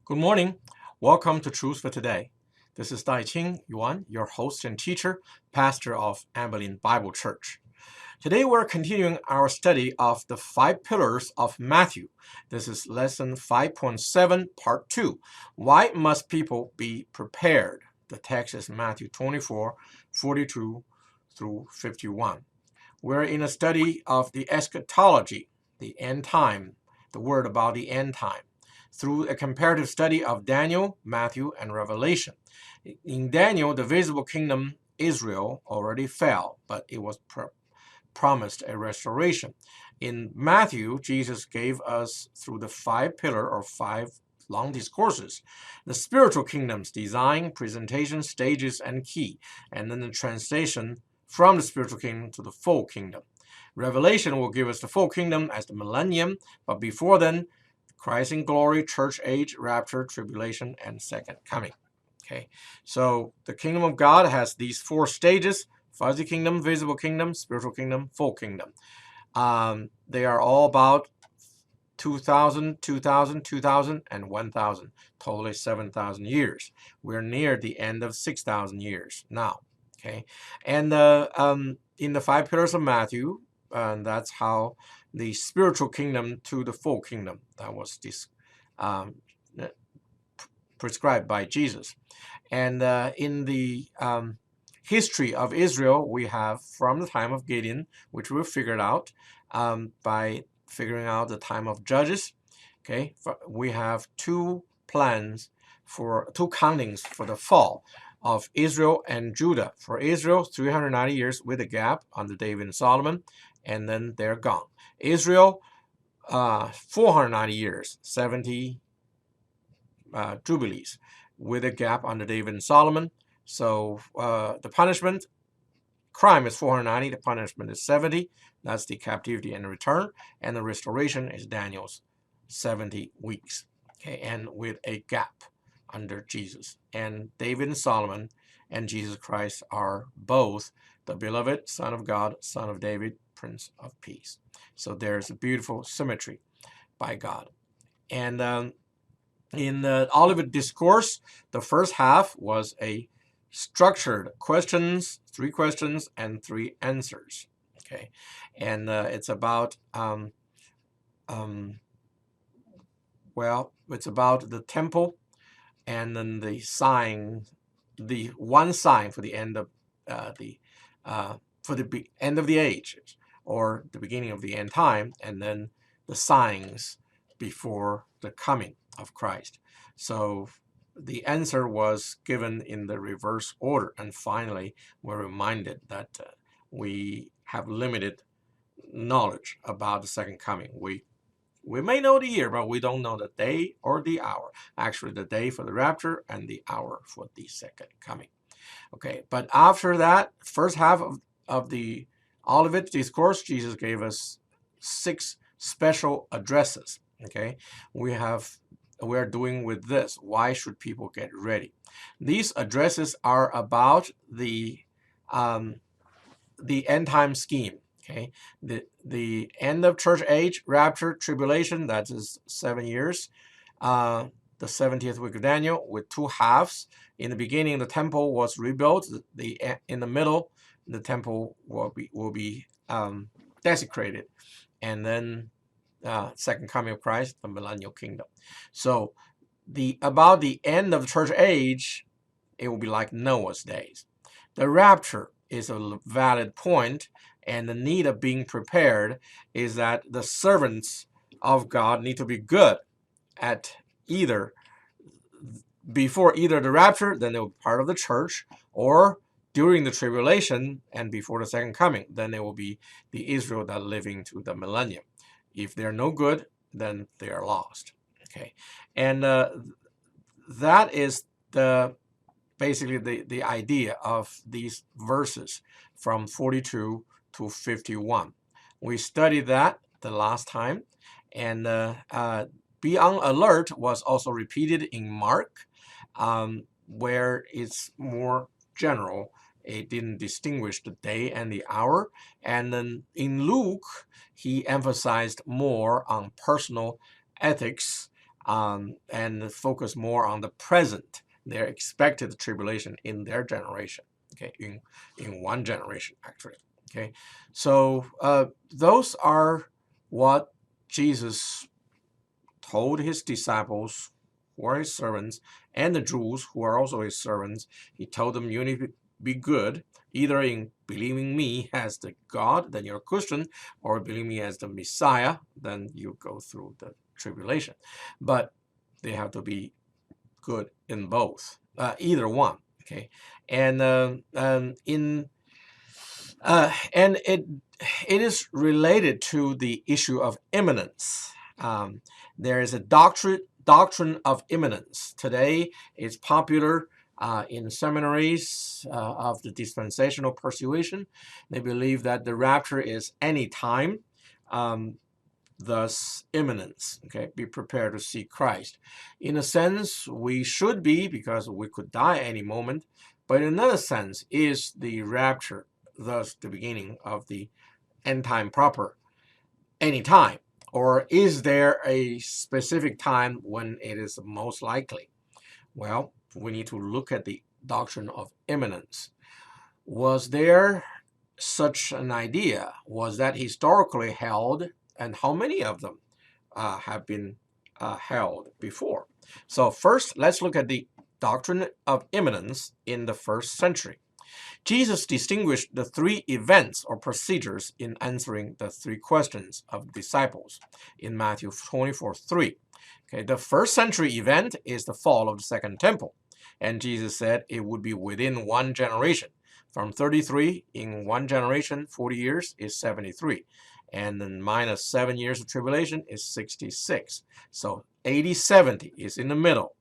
Good morning. Welcome to Truth for Today. This is Dai-Ching Yuan, your host and teacher, pastor of Abilene Bible Church. Today we're continuing our study of the 5 pillars of Matthew. This is lesson 5.7, part 2. Why must people be prepared? The text is Matthew 24:42 through 51. We're in a study of the eschatology, the end time, the word about the end time, through a comparative study of Daniel, Matthew, and Revelation. In Daniel, the visible kingdom Israel already fell, but it was promised a restoration. In Matthew, Jesus gave us, through the 5 pillar or 5 long discourses, the spiritual kingdom's design, presentation, stages, and key, and then the translation from the spiritual kingdom to the full kingdom. Revelation will give us the full kingdom as the millennium, but before then, Christ in glory, church age, rapture, tribulation, and second coming. Okay, so the kingdom of God has these 4 stages: fuzzy kingdom, visible kingdom, spiritual kingdom, full kingdom. They are all about 2,000, 2,000, 2,000, and 1,000, totally 7,000 years. We're near the end of 6,000 years now. Okay, and in the 5 pillars of Matthew, that's how the spiritual kingdom to the full kingdom that was prescribed by Jesus. And in the history of Israel, we have from the time of Gideon, which we figured out by figuring out the time of Judges. Okay, we have 2 plans for 2 countings for the fall of Israel and Judah. For Israel, 390 years with a gap under David and Solomon, and then they're gone. Israel, 490 years, 70 jubilees with a gap under David and Solomon. So the punishment, crime is 490, the punishment is 70. That's the captivity and return. And the restoration is Daniel's 70 weeks. Okay, and with a gap under Jesus. And David and Solomon and Jesus Christ are both the beloved Son of God, Son of David, Prince of Peace. So there's a beautiful symmetry by God. And in the Olivet Discourse, the first half was a structured questions, 3 questions and 3 answers. Okay, and it's about it's about the temple, and then the sign, the one sign for the end of end of the ages, or the beginning of the end time, and then the signs before the coming of Christ. So the answer was given in the reverse order, and finally we're reminded that we have limited knowledge about the second coming. We may know the year, but we don't know the day or the hour. Actually, the day for the rapture and the hour for the second coming. Okay, but after that, first half of the Olivet Discourse, Jesus gave us 6 special addresses. Okay, we're doing with this. Why should people get ready? These addresses are about the end time scheme. Okay, the end of church age, rapture, tribulation, that is 7 years. The 70th week of Daniel with 2 halves. In the beginning, the temple was rebuilt. In the middle, the temple will be desecrated, and then second coming of Christ, the millennial kingdom. So about the end of the church age, it will be like Noah's days. The rapture is a valid point, and the need of being prepared is that the servants of God need to be good at before either the rapture, then they will be part of the church, or during the tribulation and before the second coming, then they will be the Israel that living to the millennium. If they're no good, then they are lost. Okay, and that is basically the idea of these verses from 42 to 51. We studied that the last time, and be on alert was also repeated in Mark, where it's more general. It didn't distinguish the day and the hour. And then in Luke, he emphasized more on personal ethics and focus more on the present, their expected tribulation in their generation. Okay, in one generation actually. Okay, so those are what Jesus told his disciples, who are his servants, and the Jews, who are also his servants. He told them, you need to be good, either in believing me as the God, then you're a Christian, or believe me as the Messiah, then you go through the tribulation. But they have to be good in both, either one. Okay, and it is related to the issue of imminence. There is a doctrine of imminence. Today, it's popular in seminaries of the dispensational persuasion. They believe that the rapture is any time. Thus, imminence. Okay, be prepared to see Christ. In a sense, we should be, because we could die any moment. But in another sense, is the rapture thus the beginning of the end time proper any time? Or is there a specific time when it is most likely? Well, we need to look at the doctrine of imminence. Was there such an idea? Was that historically held? And how many of them have been held before? So first, let's look at the doctrine of imminence in the first century. Jesus distinguished the three events or procedures in answering the three questions of disciples in Matthew 24:3. Okay, the first century event is the fall of the second temple. And Jesus said it would be within one generation. From 33 in one generation, 40 years is 73. And then minus 7 years of tribulation is 66. So 80-70 is in the middle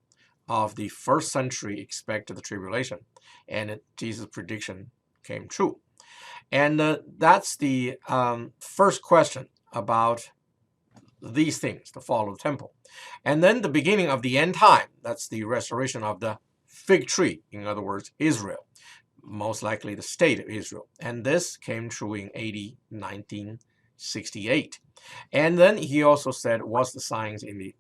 of the first century expected tribulation. And Jesus' prediction came true. And that's the first question about these things, the fall of the temple. And then the beginning of the end time, that's the restoration of the fig tree, in other words, Israel, most likely the state of Israel. And this came true in AD 1968. And then he also said, what's the signs in the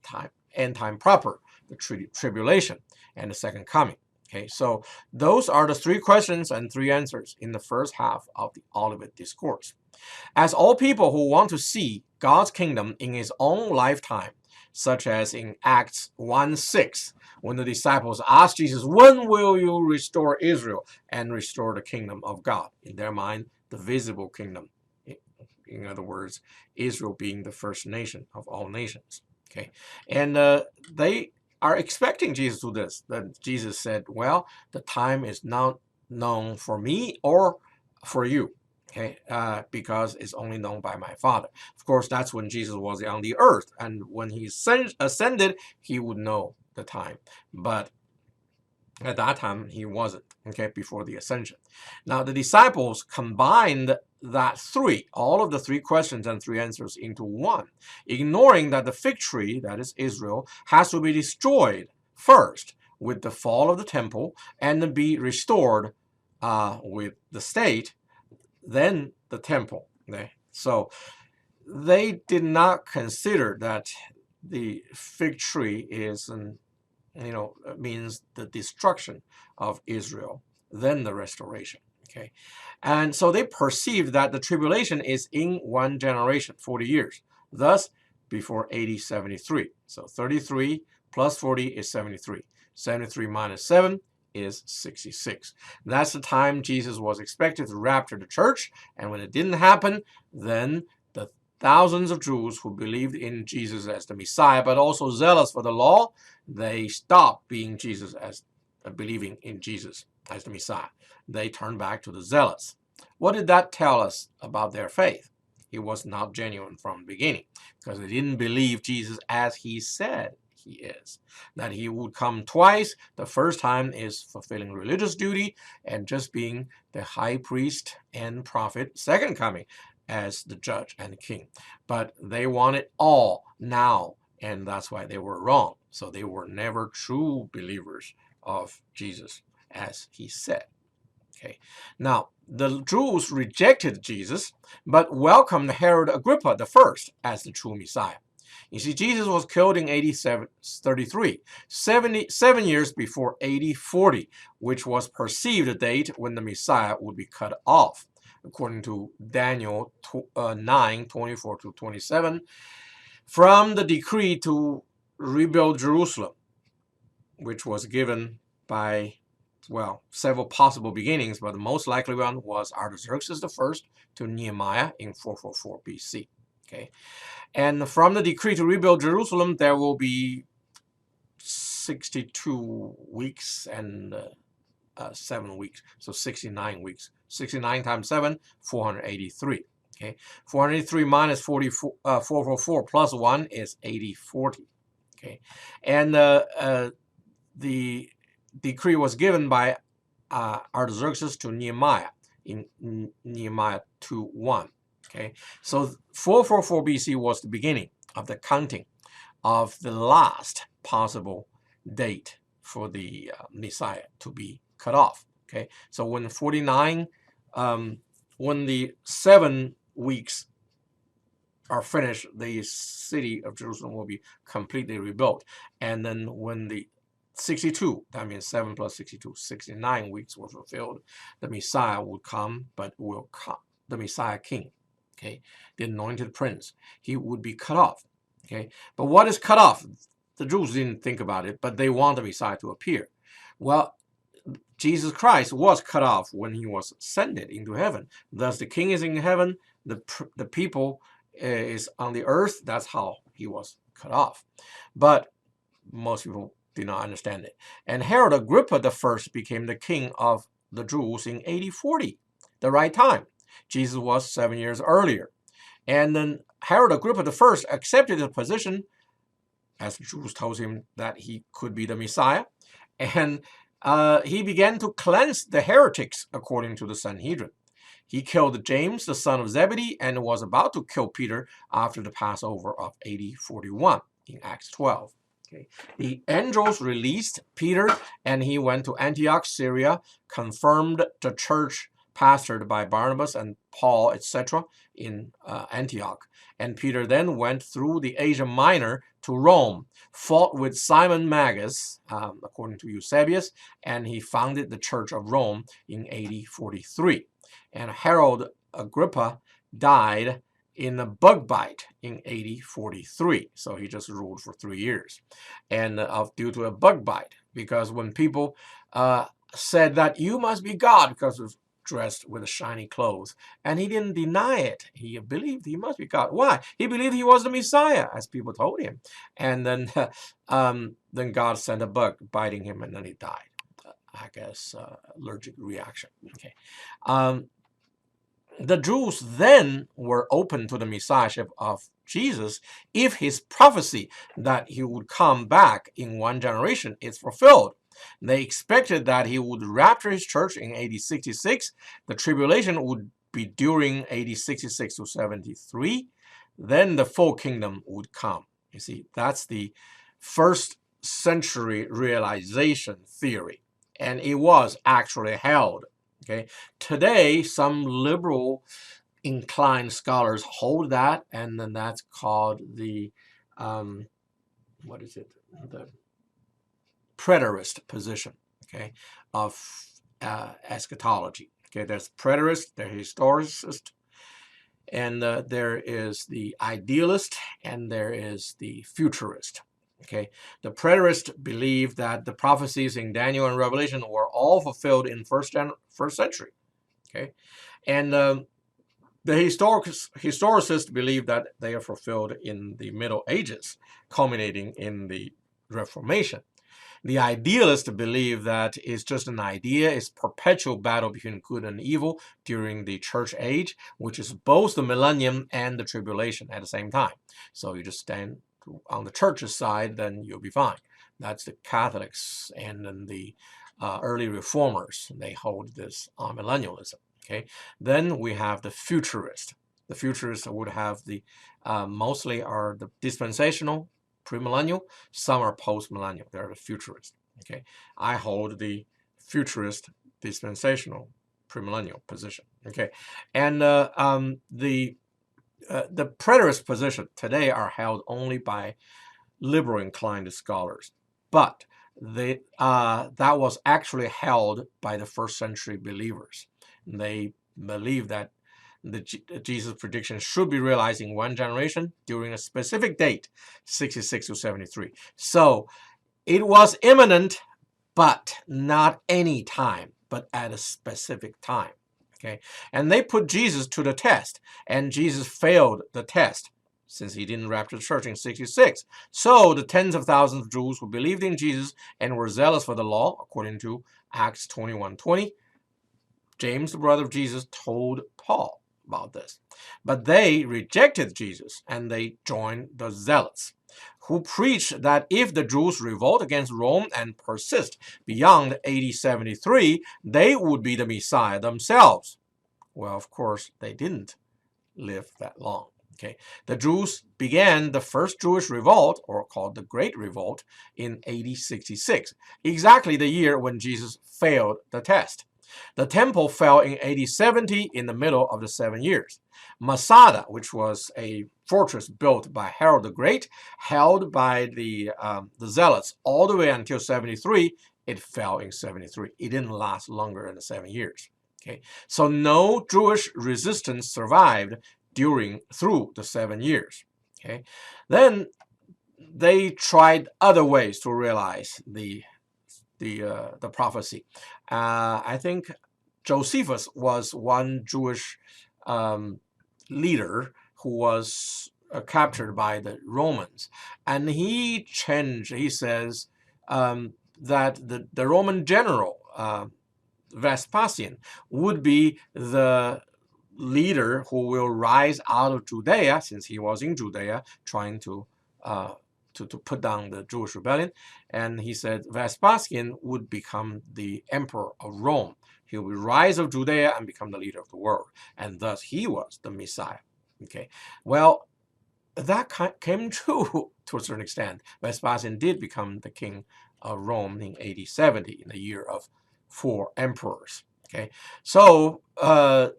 end time proper, the tribulation and the second coming. Okay, so those are the three questions and three answers in the first half of the Olivet Discourse. As all people who want to see God's kingdom in his own lifetime, such as in Acts 1:6, when the disciples asked Jesus, when will you restore Israel and restore the kingdom of God? In their mind, the visible kingdom. In other words, Israel being the first nation of all nations. Okay, and they are expecting Jesus to do this. That Jesus said, well, the time is not known for me or for you. Okay, because it's only known by my Father. Of course, that's when Jesus was on the earth, and when he ascended, he would know the time. But at that time, he wasn't, okay, before the ascension. Now, the disciples combined that all of the three questions and three answers into one, ignoring that the fig tree, that is Israel, has to be destroyed first with the fall of the temple and then be restored with the state, then the temple. Okay? So they did not consider that the fig tree is means the destruction of Israel, then the restoration. Okay, and so they perceived that the tribulation is in one generation, 40 years. Thus, before AD 73. So 33 plus 40 is 73. 73 minus 7 is 66. That's the time Jesus was expected to rapture the church, and when it didn't happen, then the thousands of Jews who believed in Jesus as the Messiah, but also zealous for the law, they stopped believing in Jesus as the Messiah. They turned back to the zealots. What did that tell us about their faith? It was not genuine from the beginning, because they didn't believe Jesus as he said he is. That he would come twice. The first time is fulfilling religious duty and just being the high priest and prophet. Second coming as the judge and the king. But they want it all now, and that's why they were wrong. So they were never true believers of Jesus as he said. Okay. Now, the Jews rejected Jesus, but welcomed Herod Agrippa I as the true Messiah. You see, Jesus was killed in AD 33, 7 years before AD 40, which was perceived a date when the Messiah would be cut off. According to Daniel 9:24-27, from the decree to rebuild Jerusalem, which was given by, well, several possible beginnings, but the most likely one was Artaxerxes I to Nehemiah in 444 BC. Okay, and from the decree to rebuild Jerusalem, there will be 62 weeks and 7 weeks, so 69 weeks. 69 times 7, 483. Okay, 483 minus 444 plus 1 is 8040. Okay, and the decree was given by Artaxerxes to Nehemiah in Nehemiah 2:1. Okay, so 444 BC was the beginning of the counting of the last possible date for the Messiah to be cut off. Okay, so when 49, when the 7 weeks are finished, the city of Jerusalem will be completely rebuilt. And then when the 62, that means 7 plus 62, 69 weeks were fulfilled, the Messiah would come, but will come, the Messiah King, okay, the anointed prince, he would be cut off. Okay, but what is cut off? The Jews didn't think about it, but they want the Messiah to appear. Well, Jesus Christ was cut off when he was ascended into heaven. Thus, the king is in heaven, the people is on the earth. That's how he was cut off. But most people did not understand it. And Herod Agrippa I became the king of the Jews in AD 40, the right time. Jesus was 7 years earlier. And then Herod Agrippa I accepted the position, as the Jews told him that he could be the Messiah. And he began to cleanse the heretics according to the Sanhedrin. He killed James, the son of Zebedee, and was about to kill Peter after the Passover of AD 41 in Acts 12. Okay. The angels released Peter, and he went to Antioch, Syria, confirmed the church pastored by Barnabas and Paul, etc., in Antioch. And Peter then went through the Asia Minor to Rome, fought with Simon Magus, according to Eusebius, and he founded the Church of Rome in AD 43. And Herod Agrippa died in a bug bite in AD 43. So he just ruled for 3 years, and due to a bug bite, because when people said that you must be God because of dressed with shiny clothes, and he didn't deny it. He believed he must be God. Why? He believed he was the Messiah, as people told him. And then, then God sent a bug biting him, and then he died. I guess allergic reaction. Okay. The Jews then were open to the messiahship of Jesus if his prophecy that he would come back in 1 generation is fulfilled. They expected that he would rapture his church in AD 66. The tribulation would be during AD 66 to 73. Then the full kingdom would come. You see, that's the first century realization theory. And it was actually held. Okay. Today, some liberal inclined scholars hold that, and then that's called the, what is it? The preterist position, okay, of eschatology. Okay, there's preterist, there's historicist, and there is the idealist, and there is the futurist. Okay, the preterists believe that the prophecies in Daniel and Revelation were all fulfilled in first century. Okay, and the historicists believe that they are fulfilled in the Middle Ages, culminating in the Reformation. The idealists believe that it's just an idea, it's perpetual battle between good and evil during the church age, which is both the millennium and the tribulation at the same time. So you just stand on the church's side, then you'll be fine. That's the Catholics, and then the early reformers, they hold this millennialism. Okay, then we have the futurists. The futurists would have the mostly are the dispensational, premillennial. Some are postmillennial. They're the futurists. Okay, I hold the futurist, dispensational, premillennial position. Okay, and the the preterist position today are held only by liberal inclined scholars, but that was actually held by the first century believers. They believe that the Jesus prediction should be realized in one generation during a specific date, 66 to 73. So it was imminent, but not any time, but at a specific time. Okay, and they put Jesus to the test, and Jesus failed the test since he didn't rapture the church in 66. So the tens of thousands of Jews who believed in Jesus and were zealous for the law, according to Acts 21:20, James, the brother of Jesus, told Paul about this. But they rejected Jesus, and they joined the zealots, who preached that if the Jews revolt against Rome and persist beyond AD 73, they would be the Messiah themselves. Well, of course, they didn't live that long. Okay, the Jews began the first Jewish revolt, or called the Great Revolt, in AD 66, exactly the year when Jesus failed the test. The temple fell in AD 70 in the middle of the 7 years. Masada, which was a fortress built by Herod the Great, held by the Zealots all the way until 73, it fell in 73. It didn't last longer than the 7 years. Okay, so no Jewish resistance survived through the 7 years. Okay, then they tried other ways to realize the prophecy. I think Josephus was one Jewish leader who was captured by the Romans, and he changed. He says that the Roman general Vespasian would be the leader who will rise out of Judea, since he was in Judea trying to put down the Jewish rebellion. And he said Vespasian would become the emperor of Rome. He would rise of Judea and become the leader of the world. And thus he was the Messiah. Okay, well, that came true to a certain extent. Vespasian did become the king of Rome in AD 70, in the year of 4 emperors. Okay, so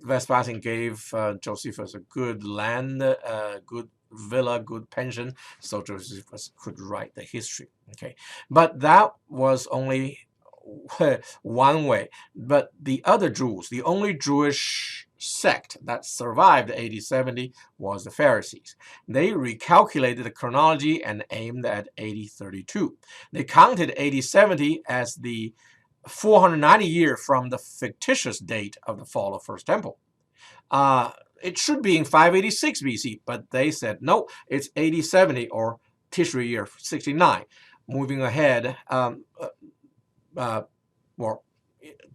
Vespasian gave Josephus a good land, good villa, good pension, so Josephus could write the history. Okay, but that was only one way. But the other Jews, the only Jewish sect that survived AD 70 was the Pharisees. They recalculated the chronology and aimed at AD 32. They counted AD 70 as the 490 year from the fictitious date of the fall of First Temple. It should be in 586 BC, but they said, no, it's AD 70 or Tishri year 69. Moving ahead or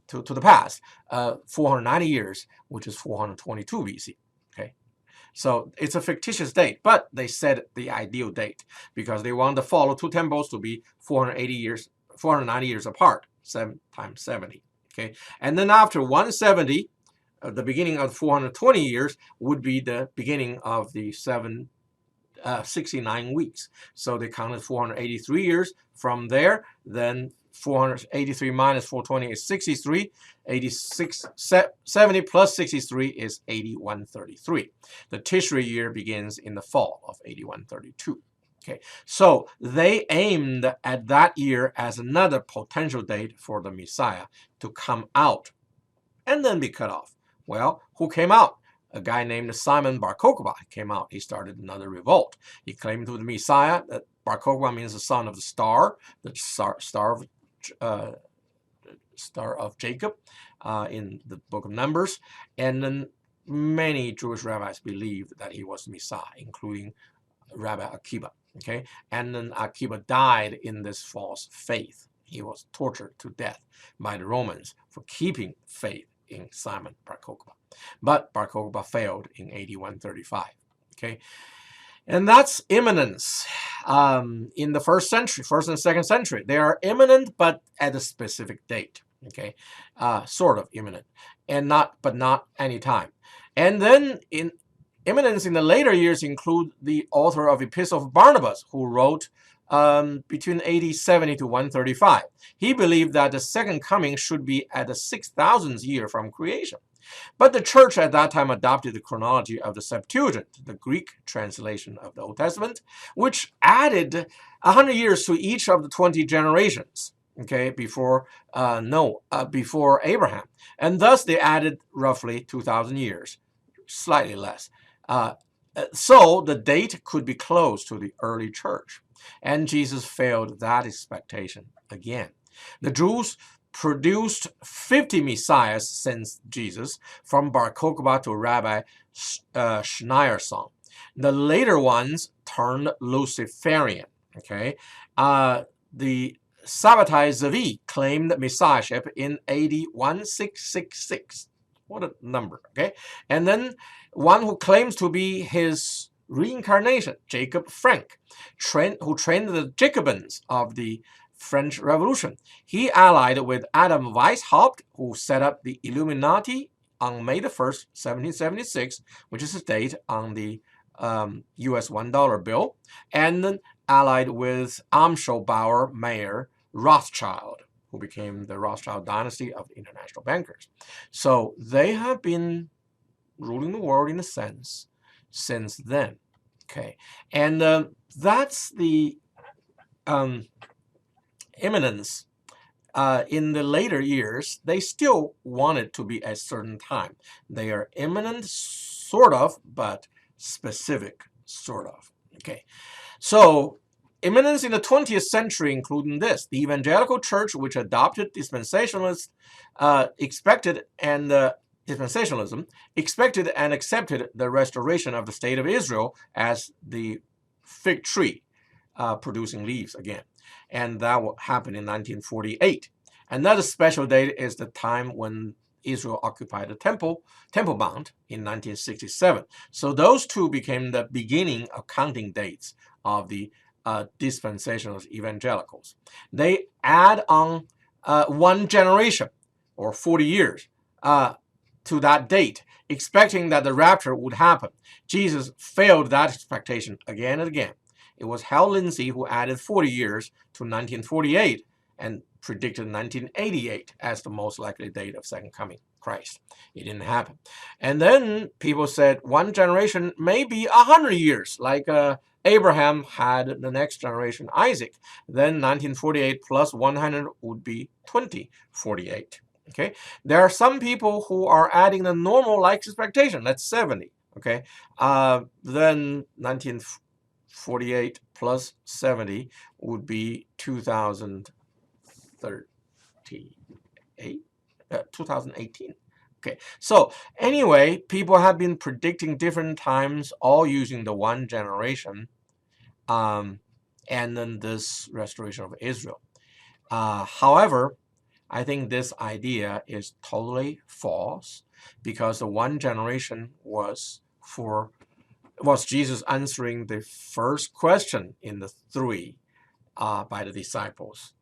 to the past, 490 years, which is 422 BC. Okay, so it's a fictitious date, but they set the ideal date because they want the fall of 2 temples to be 490 years apart, 7 times 70. Okay, and then after 170, the beginning of 420 years would be the beginning of the 69 weeks. So they counted 483 years from there. Then 483 minus 420 is 63. 70 plus 63 is 8133. The Tishri year begins in the fall of 8132. Okay, so they aimed at that year as another potential date for the Messiah to come out and then be cut off. Well, who came out? A guy named Simon Bar Kokhba came out. He started another revolt. He claimed to be the Messiah. That Bar Kokhba means the son of the star of Jacob in the book of Numbers. And then many Jewish rabbis believed that he was the Messiah, including Rabbi Akiba. Okay, and then Akiba died in this false faith. He was tortured to death by the Romans for keeping faith in Simon Bar Kokhba. But Bar Kokhba failed in AD 135. Okay, and that's imminence. In the first and second century, they are imminent, but at a specific date. Okay, sort of imminent, but not any time. And then imminence in the later years include the author of Epistle of Barnabas, who wrote between AD 70 to 135. He believed that the second coming should be at the 6,000th year from creation. But the church at that time adopted the chronology of the Septuagint, the Greek translation of the Old Testament, which added 100 years to each of the 20 generations, okay, before Abraham. And thus they added roughly 2,000 years, slightly less. So the date could be close to the early church. And Jesus failed that expectation again. The Jews produced 50 messiahs since Jesus, from Bar Kokhba to Rabbi Schneerson. The later ones turned Luciferian. Okay, the Sabbatai Zevi claimed messiahship in AD 1666. What a number, okay? And then one who claims to be his reincarnation, Jacob Frank, who trained the Jacobins of the French Revolution. He allied with Adam Weishaupt, who set up the Illuminati on May the 1st, 1776, which is the date on the U.S. $1 bill, and then allied with Amschel-Bauer Mayer Rothschild, who became the Rothschild dynasty of international bankers. So they have been ruling the world in a sense since then. Okay, and that's the imminence. In the later years, they still want it to be a certain time. They are imminent, sort of, but specific, sort of. Okay, so imminence in the 20th century, including this: the evangelical church, which adopted dispensationalism, expected and accepted the restoration of the state of Israel as the fig tree producing leaves again. And that will happen in 1948. Another special date is the time when Israel occupied the Temple Mount in 1967. So those two became the beginning of counting dates of the dispensationalist evangelicals. They add on 1 generation, or 40 years, to that date, expecting that the rapture would happen. Jesus failed that expectation again and again. It was Hal Lindsey who added 40 years to 1948 and predicted 1988 as the most likely date of second coming Christ. It didn't happen. And then people said 1 generation may be 100 years, like Abraham had the next generation, Isaac. Then 1948 plus 100 would be 2048. Okay, there are some people who are adding the normal life expectation. That's 70. Okay, then 1948 plus 70 would be 2018. Okay, so anyway, people have been predicting different times, all using the 1 generation, and then this restoration of Israel. However, I think this idea is totally false, because the 1 generation was Jesus answering the first question in the 3 by the disciples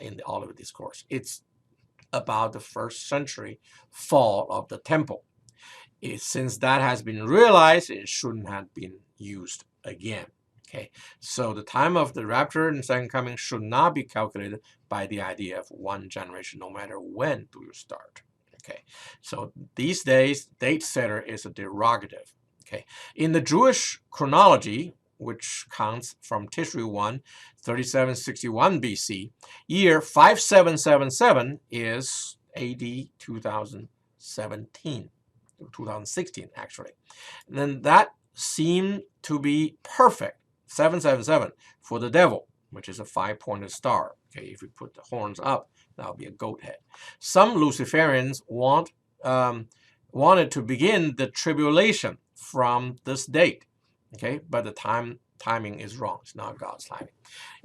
in the Olivet Discourse. It's about the 1st century fall of the temple. Since that has been realized, it shouldn't have been used again. Okay, so the time of the rapture and second coming should not be calculated by the idea of 1 generation, no matter when do you start. Okay, so these days, date setter is a derogative. Okay, in the Jewish chronology, which counts from Tishri 1, 3761 BC, year 5777 is AD 2016 actually. And then that seemed to be perfect. 777 for the devil, which is a 5-pointed star. Okay, if we put the horns up, that'll be a goat head. Some Luciferians wanted to begin the tribulation from this date. Okay, but the timing is wrong. It's not God's timing.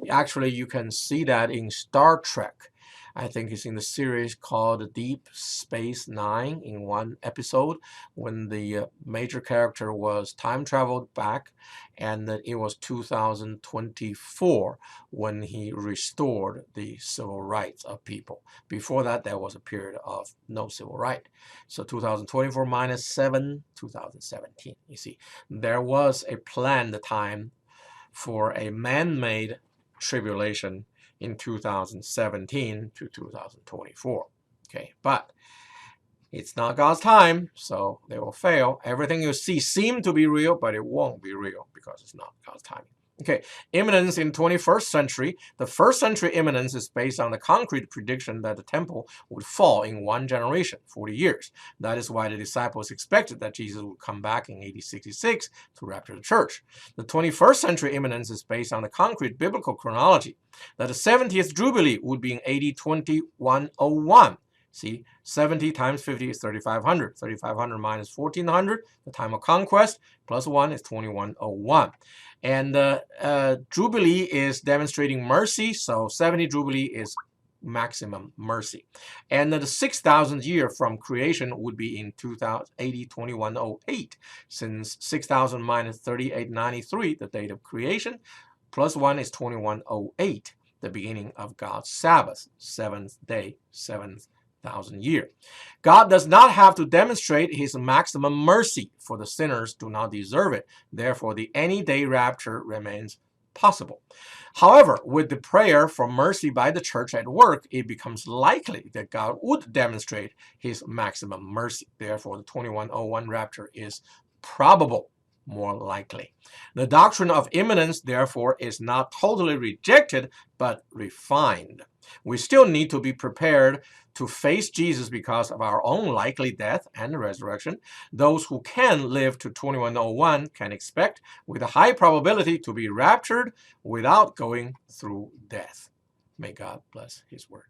Actually, you can see that in Star Trek. I think it's in the series called Deep Space Nine, in one episode, when the major character was time traveled back, and that it was 2024 when he restored the civil rights of people. Before that, there was a period of no civil right. So 2024 minus 7, 2017. You see, there was a planned time for a man-made tribulation in 2017 to 2024. Okay, but It's not God's time, so they will fail. Everything you see seem to be real, but it won't be real because it's not God's time. Okay, imminence in 21st century. The first century imminence is based on the concrete prediction that the temple would fall in one generation, 40 years. That is why the disciples expected that Jesus would come back in AD 66 to rapture the church. The 21st century imminence is based on the concrete biblical chronology that the 70th Jubilee would be in AD 2101. See, 70 times 50 is 3,500. 3,500 minus 1,400, the time of conquest, plus 1 is 2101. And Jubilee is demonstrating mercy, so 70 Jubilee is maximum mercy. And the 6,000th year from creation would be in 2108, since 6,000 minus 3893, the date of creation, plus 1 is 2108, the beginning of God's Sabbath, 7th day, 7,000 year. God does not have to demonstrate his maximum mercy, for the sinners do not deserve it. Therefore, the any-day rapture remains possible. However, with the prayer for mercy by the church at work, it becomes likely that God would demonstrate his maximum mercy. Therefore, the 2101 rapture is probable, more likely. The doctrine of imminence, therefore, is not totally rejected, but refined. We still need to be prepared to face Jesus because of our own likely death and resurrection. Those who can live to 2101 can expect, with a high probability, to be raptured without going through death. May God bless his word.